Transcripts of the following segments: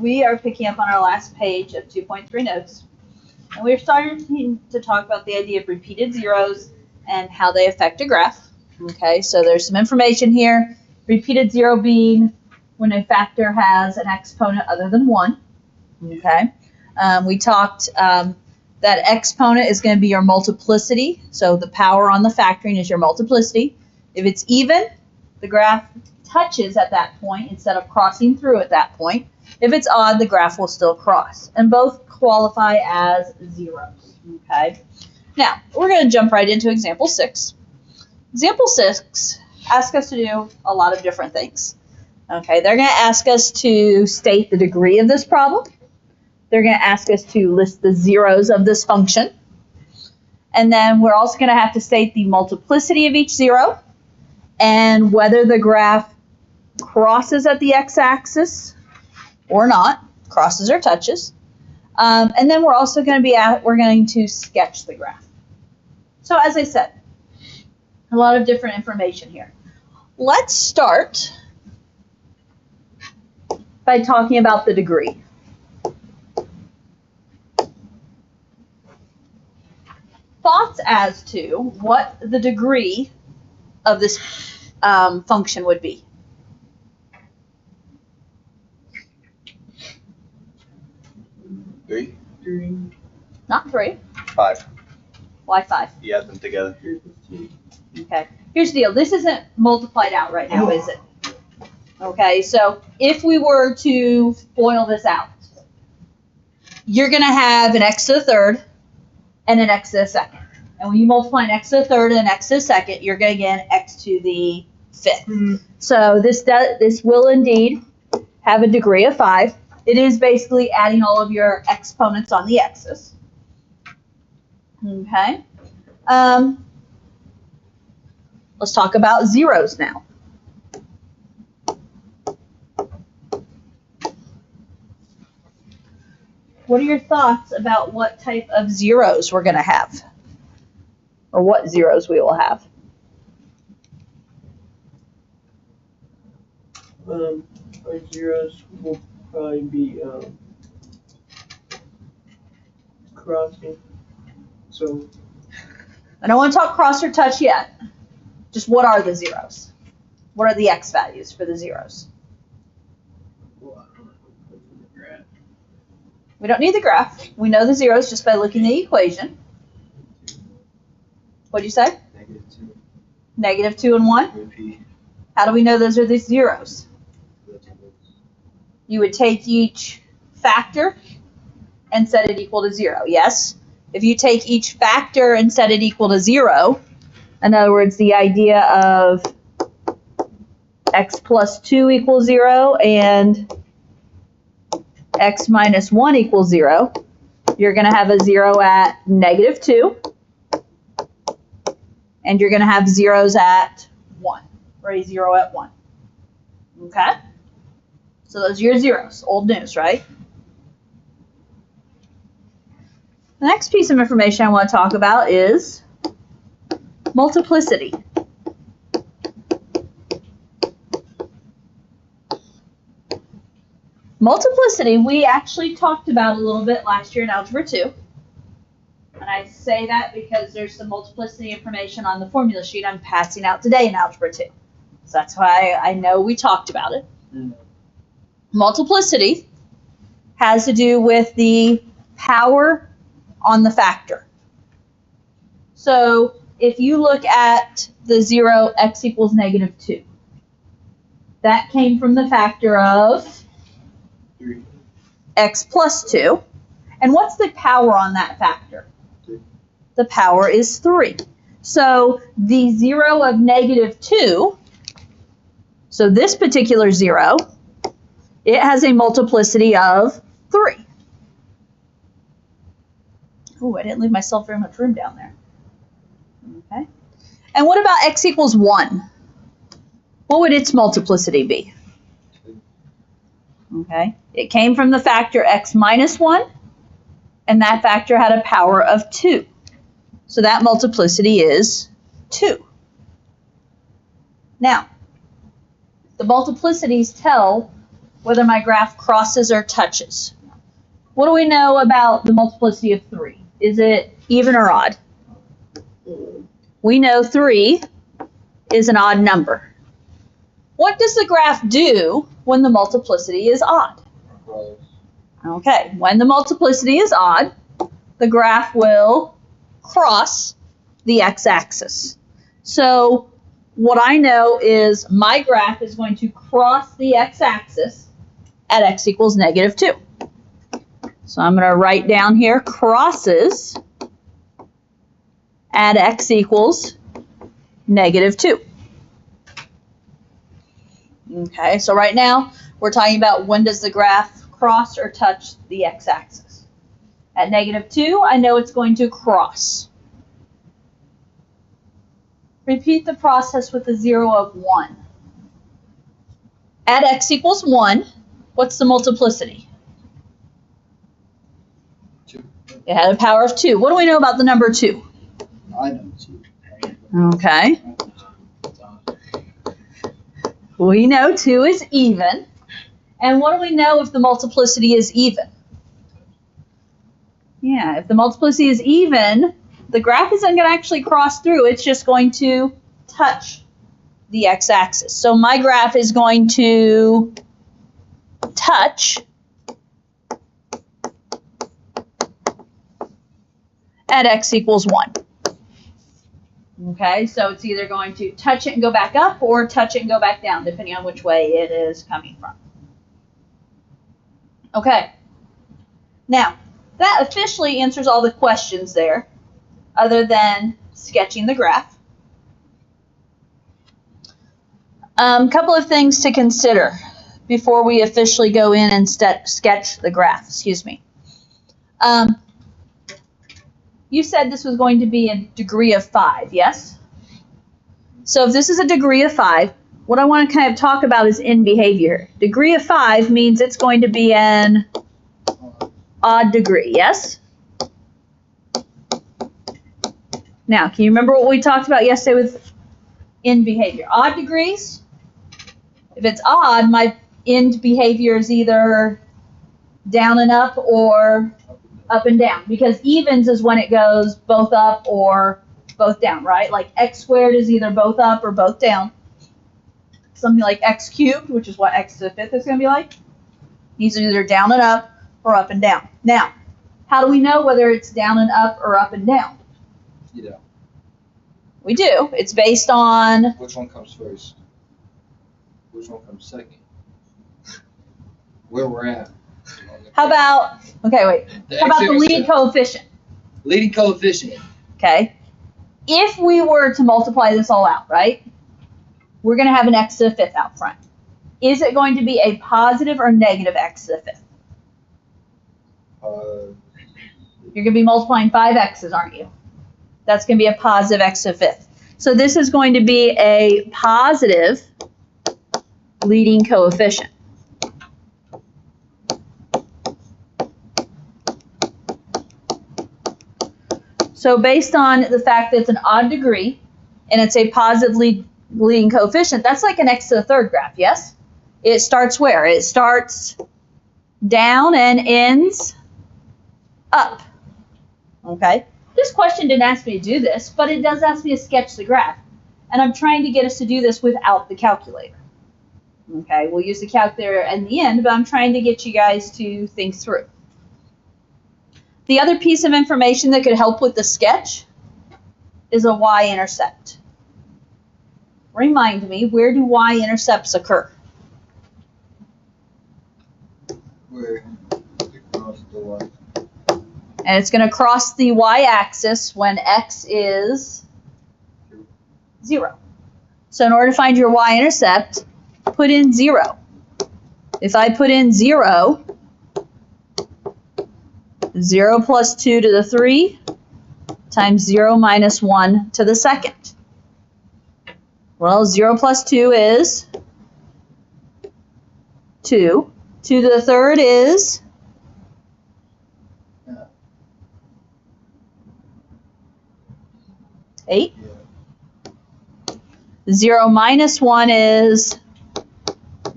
we are picking up on our last page of 2.3 notes, and we're starting to talk about the idea of repeated zeros and how they affect a graph. Okay, so there's some information here. Repeated zero being when a factor has an exponent other than 1. Okay, we talked that exponent is going to be your multiplicity, so the power on the factoring is your multiplicity. If it's even, the graph touches at that point instead of crossing through at that point. If it's odd, the graph will still cross, and both qualify as zeros. Okay. Now, we're going to jump right into example 6. Example 6 asks us to do a lot of different things. Okay, they're going to ask us to state the degree of this problem. They're going to ask us to list the zeros of this function. And then we're also going to have to state the multiplicity of each zero and whether the graph crosses at the x-axis or not, crosses or touches. And then we're also going to sketch the graph. So as I said, a lot of different information here. Let's start by talking about the degree. Thoughts as to what the degree of this function would be? Three. Not 3. 5. Why 5? You add them together. Okay. Here's the deal. This isn't multiplied out right now, is it? Okay, so if we were to FOIL this out, you're going to have an x to the third and an x to the second. And when you multiply an x to the third and an x to the second, you're going to get an x to the fifth. So this will indeed have a degree of 5. It is basically adding all of your exponents on the x's. Okay. Let's talk about zeros now. What are your thoughts about what type of zeros we're going to have? Or what zeros we will have? Our zeros will probably be crossing. So I don't want to talk cross or touch yet. Just what are the zeros? What are the x values for the zeros? We don't need the graph. We know the zeros just by looking at the equation. What did you say? -2. -2 and 1? Repeat. How do we know those are the zeros? You would take each factor and set it equal to 0, yes? If you take each factor and set it equal to 0, in other words, the idea of x plus 2 equals 0 and x minus 1 equals 0, you're going to have a 0 at -2, and you're going to have zeros at 1, or a 0 at 1. Okay? So those are your zeros. Old news, right? The next piece of information I want to talk about is multiplicity. Multiplicity, we actually talked about a little bit last year in Algebra 2. And I say that because there's some multiplicity information on the formula sheet I'm passing out today in Algebra 2. So that's why I know we talked about it. Multiplicity has to do with the power on the factor. So if you look at the 0, x equals -2, that came from the factor of 3. x plus 2. And what's the power on that factor? 3. The power is 3. So the 0 of -2, so this particular 0, it has a multiplicity of 3. Ooh, I didn't leave myself very much room down there. Okay. And what about x equals 1? What would its multiplicity be? 2. Okay. It came from the factor x minus 1, and that factor had a power of 2. So that multiplicity is 2. Now, the multiplicities tell whether my graph crosses or touches. What do we know about the multiplicity of 3? Is it even or odd? We know 3 is an odd number. What does the graph do when the multiplicity is odd? Okay, when the multiplicity is odd, the graph will cross the x-axis. So what I know is my graph is going to cross the x-axis at x equals -2. So I'm going to write down here crosses at x equals -2. Okay, so right now we're talking about when does the graph cross or touch the x-axis. At -2, I know it's going to cross. Repeat the process with a 0 of 1. At x equals 1, what's the multiplicity? 2. It had a power of 2. What do we know about the number 2? I know 2. Okay. We know 2 is even. And what do we know if the multiplicity is even? Yeah, if the multiplicity is even, the graph isn't going to actually cross through. It's just going to touch the x-axis. So my graph is going to touch at x equals 1. Okay, so it's either going to touch it and go back up or touch it and go back down, depending on which way it is coming from. Okay, now that officially answers all the questions there, other than sketching the graph. Couple of things to consider before we officially go in and sketch the graph. Excuse me. You said this was going to be a degree of 5, yes? So if this is a degree of 5, what I want to kind of talk about is end behavior. Degree of 5 means it's going to be an odd degree, yes? Now, can you remember what we talked about yesterday with end behavior? Odd degrees, if it's odd, my end behavior is either down and up or up and down, because evens is when it goes both up or both down, right? Like x squared is either both up or both down. Something like x cubed, which is what x to the 5th is going to be like. These are either down and up or up and down. Now, how do we know whether it's down and up or up and down? Yeah. We do. It's based on... Which one comes first? Which one comes second? Where we're at. How about... Okay, wait. How about the leading coefficient? Leading coefficient. Okay. If we were to multiply this all out, right? We're going to have an x to the 5th out front. Is it going to be a positive or negative x to the 5th? You're going to be multiplying 5 x's, aren't you? That's going to be a positive x to the 5th. So this is going to be a positive leading coefficient. So based on the fact that it's an odd degree and it's a positive leading coefficient, that's like an x to the 3rd graph, yes? It starts where? It starts down and ends up. Okay? This question didn't ask me to do this, but it does ask me to sketch the graph. And I'm trying to get us to do this without the calculator. Okay, we'll use the calculator in the end, but I'm trying to get you guys to think through. The other piece of information that could help with the sketch is a y-intercept. Remind me, where do y-intercepts occur? Where it crosses the Y. And it's going to cross the y-axis when x is 0. So in order to find your y-intercept, put in 0. If I put in 0, 0 plus 2 to the 3 times 0 minus 1 to the 2nd. Well, 0 plus 2 is 2. 2 to the 3rd is 8. 0 minus 1 is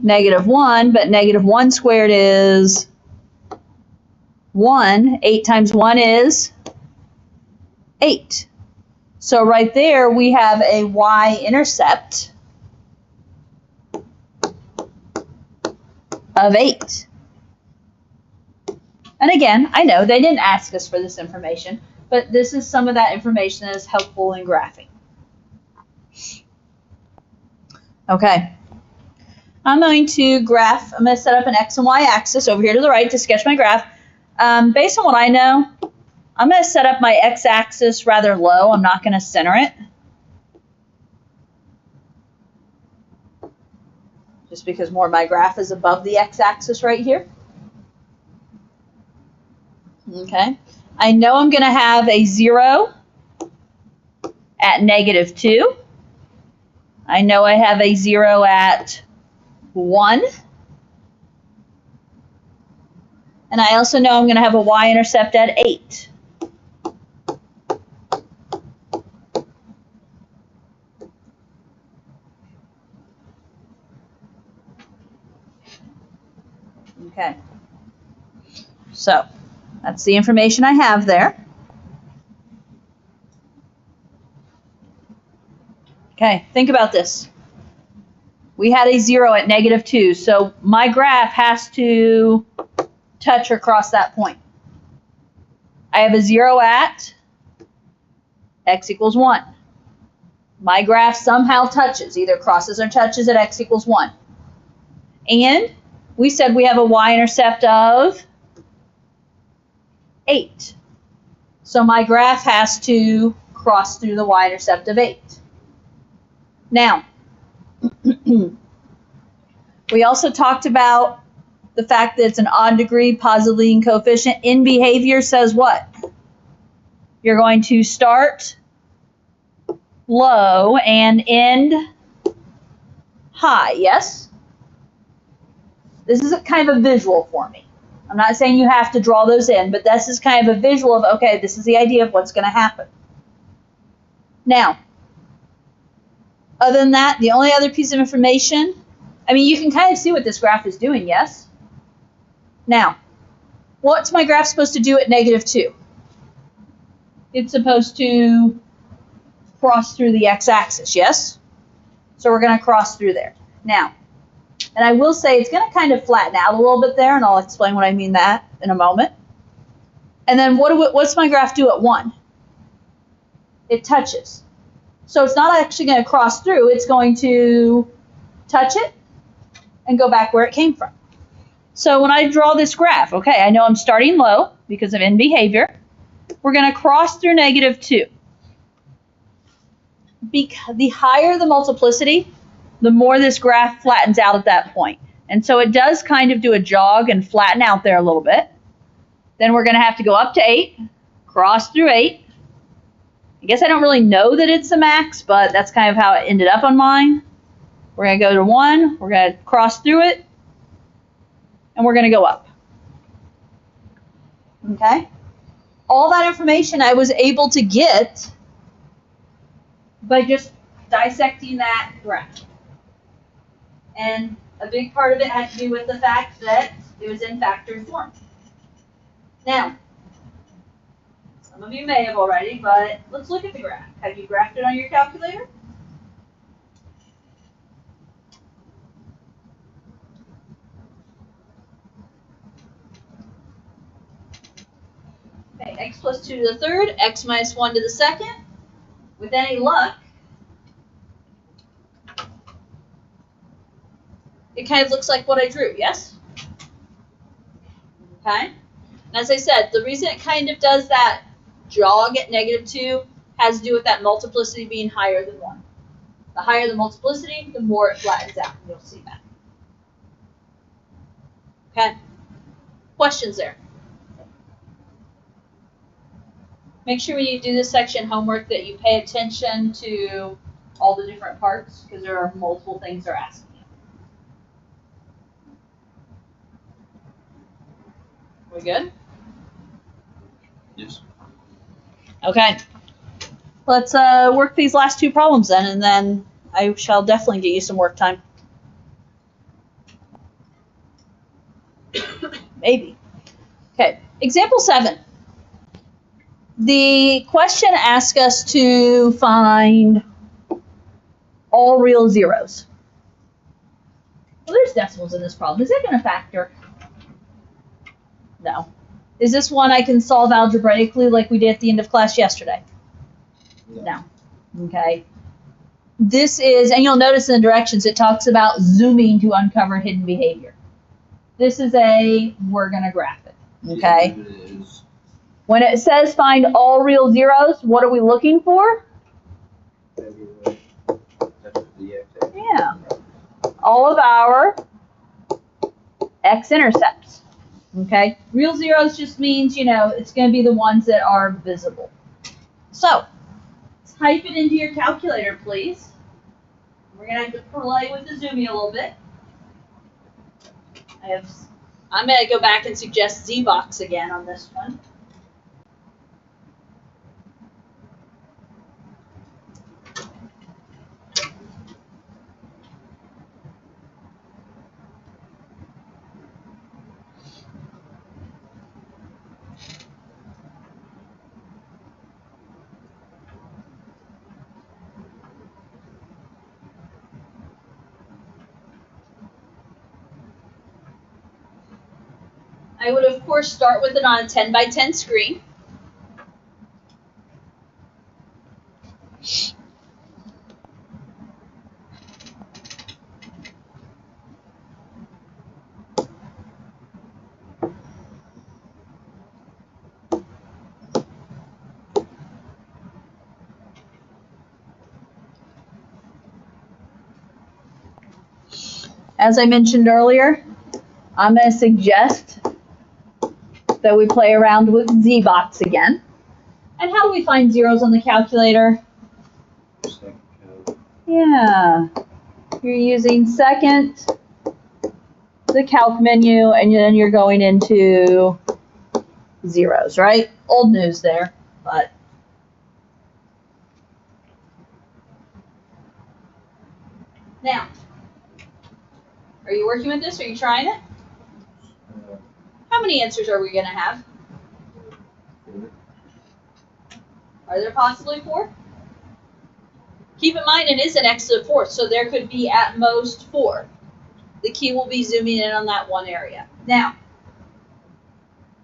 -1, but -1 squared is 1. 8 times 1 is 8. So right there we have a y-intercept of 8. And again, I know they didn't ask us for this information, but this is some of that information that is helpful in graphing. Okay. I'm going to set up an x and y axis over here to the right to sketch my graph. Based on what I know, I'm going to set up my x-axis rather low. I'm not going to center it. Just because more of my graph is above the x-axis right here. Okay. I know I'm going to have a 0 at -2. I know I have a 0 at 1. And I also know I'm going to have a y-intercept at 8. Okay. So that's the information I have there. Okay, think about this. We had a 0 at -2, so my graph has to touch or cross that point. I have a 0 at x equals 1. My graph somehow touches, either crosses or touches at x equals 1. And we said we have a y-intercept of 8. So my graph has to cross through the y-intercept of 8. Now, we also talked about the fact that it's an odd degree positive leading coefficient. In behavior says what? You're going to start low and end high, yes? This is a kind of a visual for me. I'm not saying you have to draw those in, but this is kind of a visual of, okay, this is the idea of what's going to happen. Now, other than that, the only other piece of information, I mean, you can kind of see what this graph is doing, yes? Now, what's my graph supposed to do at -2? It's supposed to cross through the x-axis, yes? So we're going to cross through there. Now, and I will say it's going to kind of flatten out a little bit there, and I'll explain what I mean that in a moment. And then what's my graph do at 1? It touches. So it's not actually going to cross through. It's going to touch it and go back where it came from. So when I draw this graph, okay, I know I'm starting low because of end behavior. We're going to cross through -2. The higher the multiplicity, the more this graph flattens out at that point. And so it does kind of do a jog and flatten out there a little bit. Then we're going to have to go up to 8, cross through 8. I guess I don't really know that it's the max, but that's kind of how it ended up on mine. We're going to go to 1, we're going to cross through it, and we're going to go up. Okay? All that information I was able to get by just dissecting that graph. And a big part of it had to do with the fact that it was in factored form. Now, some of you may have already, but let's look at the graph. Have you graphed it on your calculator? Okay, x plus 2 to the third, x minus 1 to the second. With any luck, it kind of looks like what I drew, yes? Okay? And as I said, the reason it kind of does that jog at -2 has to do with that multiplicity being higher than 1. The higher the multiplicity, the more it flattens out. You'll see that. Okay? Questions there? Make sure when you do this section homework that you pay attention to all the different parts because there are multiple things they're asking you. We good? Yes. Okay. Let's work these last two problems then, and then I shall definitely get you some work time. Okay, example 7. The question asks us to find all real zeros. Well, there's decimals in this problem. Is that going to factor? No. Is this one I can solve algebraically like we did at the end of class yesterday? No. Okay. This is, and you'll notice in the directions it talks about zooming to uncover hidden behavior. This is we're going to graph it. Okay. Yeah, it is. When it says find all real zeros, what are we looking for? Everywhere. That's the x-axis. Yeah. All of our x-intercepts. Okay. Real zeros just means, it's going to be the ones that are visible. So, type it into your calculator, please. We're going to have to play with the zooming a little bit. I'm going to go back and suggest ZBox again on this one. I would, of course, start with it on a 10 by 10 screen. As I mentioned earlier, I'm going to suggest that we play around with ZBox again. And how do we find zeros on the calculator? Second code. Yeah. You're using second, the calc menu, and then you're going into zeros, right? Old news there, but. Now, are you working with this? Are you trying it? How many answers are we going to have? 4. Are there possibly 4? Keep in mind it is an x to the 4th, so there could be at most 4. The key will be zooming in on that one area. Now,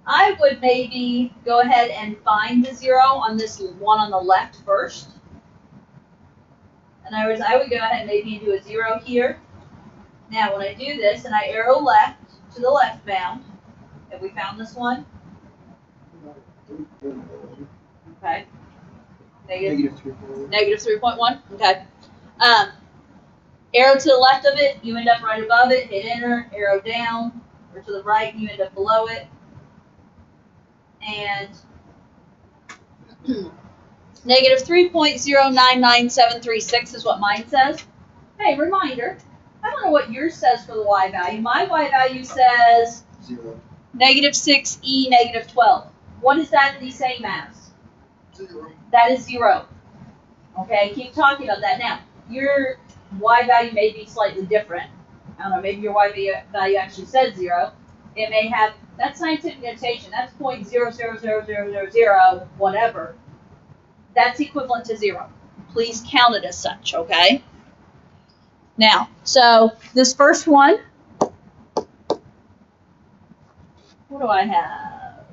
I would maybe go ahead and find the 0 on this one on the left first. In other words, I would go ahead and maybe do a 0 here. Now, when I do this and I arrow left to the left bound, have we found this one? Okay. Negative 3.1. Okay. Arrow to the left of it, you end up right above it. Hit enter. Arrow down, or to the right, you end up below it. And negative 3.099736 is what mine says. Hey, reminder. I don't know what yours says for the y value. My y value says 0. negative 6e negative 12. What is that the same as? 0. That is 0. Okay, keep talking about that. Now, your y value may be slightly different. I don't know, maybe your y value actually says 0. It may have, that's scientific notation. That's 0.000000, whatever. That's equivalent to 0. Please count it as such, okay? Now, so this first one, what do I have?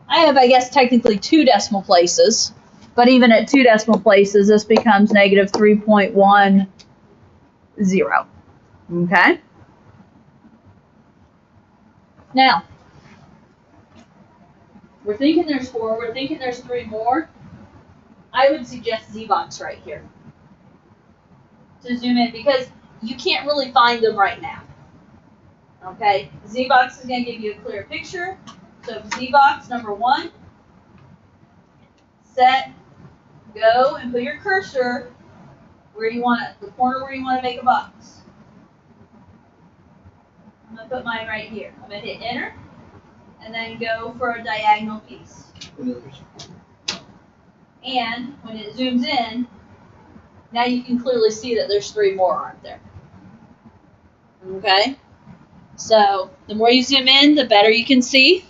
I have, I guess, technically 2 decimal places, but even at 2 decimal places, this becomes negative 3.10. Okay? Now, we're thinking there's 4, we're thinking there's 3 more. I would suggest ZBox right here to zoom in because you can't really find them right now. Okay, ZBox is going to give you a clear picture. So ZBox number 1, set, go, and put your cursor where you want it, the corner where you want to make a box. I'm going to put mine right here. I'm going to hit enter and then go for a diagonal piece. And when it zooms in, now you can clearly see that there's 3 more, aren't there? Okay? So the more you zoom in, the better you can see.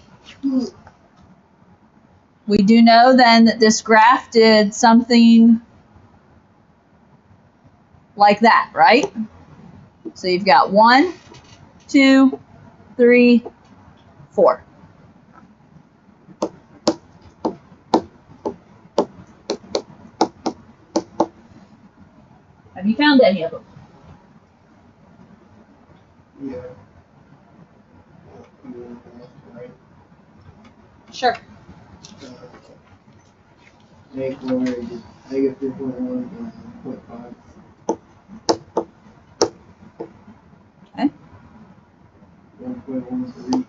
We do know then that this graph did something like that, right? So you've got 1, 2, 3, 4. Have you found any of them? Yeah. Sure. Negative 3.1 and 0.5. Okay. 1.13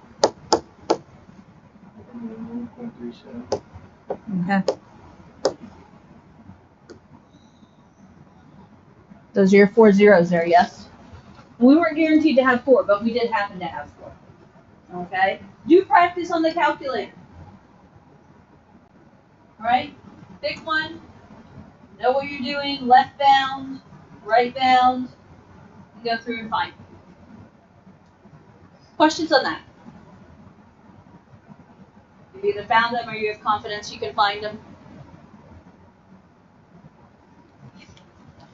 and then 1.37. Okay. Those are your 4 zeros there, yes? We weren't guaranteed to have 4, but we did happen to have 4. Okay? Do practice on the calculator. Alright? Pick one. Know what you're doing. Left bound, right bound. And go through and find. Questions on that? You've either found them or you have confidence you can find them.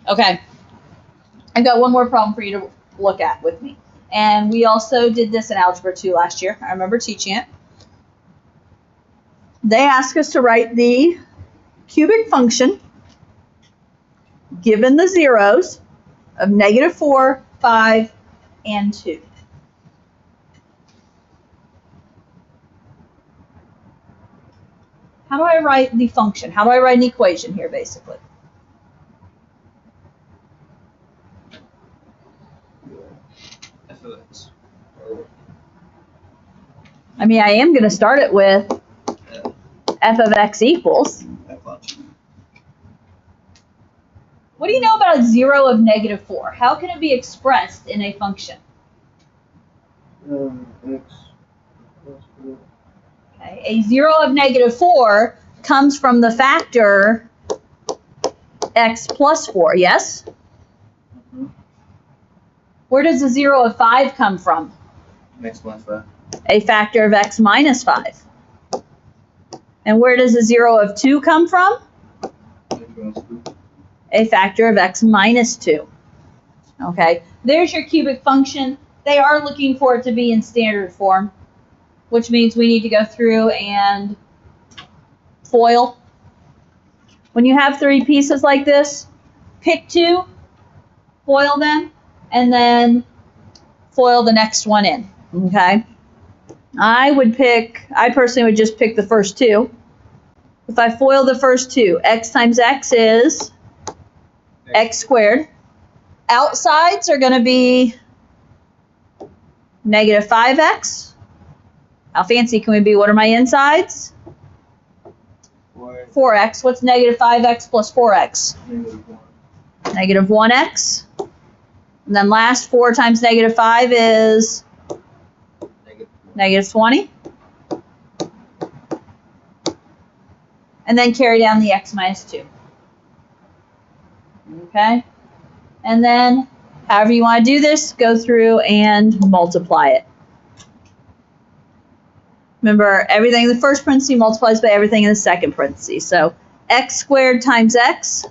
Okay. I've got one more problem for you to look at with me. And we also did this in Algebra 2 last year. I remember teaching it. They ask us to write the cubic function given the zeros of -4, 5, and 2. How do I write the function? How do I write an equation here, basically? F of x. I mean, I am going to start it with f of x equals. F function. What do you know about a 0 of -4? How can it be expressed in a function? X plus 4. Okay. A 0 of -4 comes from the factor x plus 4, yes? Mm-hmm. Where does the 0 of 5 come from? X minus 5. A factor of x minus 5. And where does the 0 of 2 come from? X minus 2. A factor of x minus 2. Okay, there's your cubic function. They are looking for it to be in standard form, which means we need to go through and FOIL. When you have 3 pieces like this, pick 2, FOIL them, and then FOIL the next one in. Okay, I personally would just pick the first 2. If I FOIL the first 2, x times x is x squared. Outsides are going to be -5x. How fancy can we be? What are my insides? 4x. What's -5x plus 4x? Negative 1. -1x. And then last 4 times -5 is -20. And then carry down the x minus 2. Okay? And then, however you want to do this, go through and multiply it. Remember, everything in the first parenthesis multiplies by everything in the second parenthesis. So, x squared times x,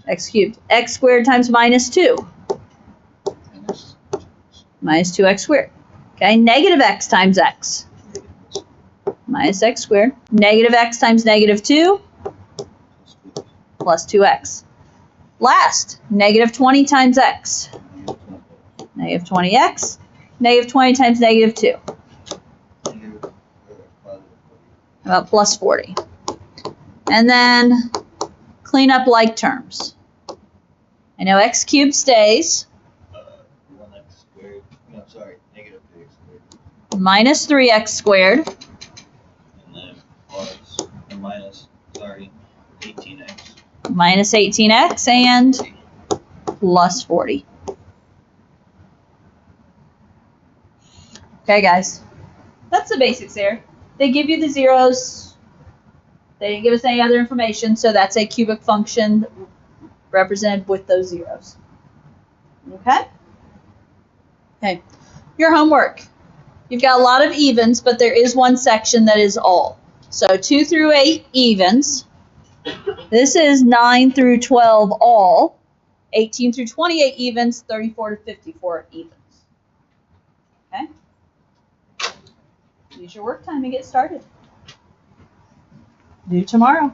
X cubed. x squared times -2, Minus -2x squared. Okay, negative x times x, minus x squared. Negative x times -2, plus 2x. Last, -20 times x, -20x, -20 times -2. About plus 40. And then clean up like terms. I know x cubed stays. 1x squared. No, sorry. Negative 3x squared. Minus 3x squared. And then plus and minus, sorry, 18x. Minus 18x and plus 40. Okay, guys. That's the basics there. They give you the zeros. They didn't give us any other information, so that's a cubic function represented with those zeros. Okay? Okay. Your homework. You've got a lot of evens, but there is one section that is all. So 2 through 8 evens. This is 9 through 12 all. 18 through 28 evens. 34 to 54 evens. Okay? Use your work time and get started. Due tomorrow.